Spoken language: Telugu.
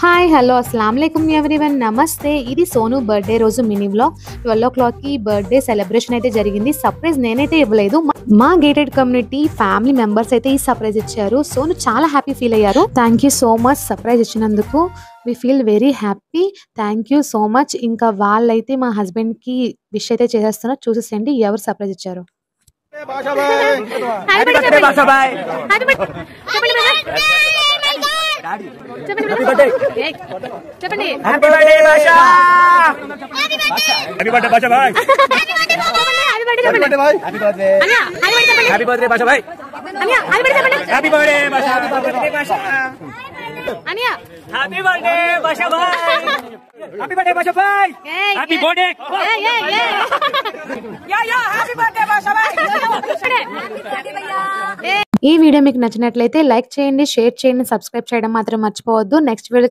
హాయ్ హలో అస్సలం వాలేకుమ్ ఎవ్రీవన్ నమస్తే. ఇది సోను బర్త్డే రోజు మినీ వ్లాగ్. 12 o'clockకి బర్త్డే సెలబ్రేషన్ అయితే జరిగింది. సర్ప్రైజ్ నేనైతే ఇవ్వలేదు, మా గేటెడ్ కమ్యూనిటీ ఫ్యామిలీ మెంబర్స్ అయితే ఈ సర్ప్రైజ్ ఇచ్చారు. సోను చాలా హ్యాపీ ఫీల్ అయ్యారు. Thank you so much surprise ఇచ్చినందుకు. We feel very happy. Thank you so much. ఇంకా వాళ్ళైతే మా హస్బెండ్కి విష్ అయితే చేసేస్తున్నారు. చూసేసేయండి ఎవరు సర్ప్రైజ్ ఇచ్చారు. చెప్పండి. Happy birthday Basha. Happy birthday Basha bhai. Happy birthday bhai. Happy birthday. Happy birthday Basha bhai. Happy birthday Basha. Happy birthday Basha. అనియా happy birthday Basha bhai. Happy birthday Basha bhai. Happy birthday. Yeah happy birthday Basha bhai. ఈ వీడియో మీకు నచ్చినట్లయితే లైక్ చేయండి, షేర్ చేయండి, సబ్స్క్రైబ్ చేయడం మాత్రం మర్చిపోవద్దు. Next video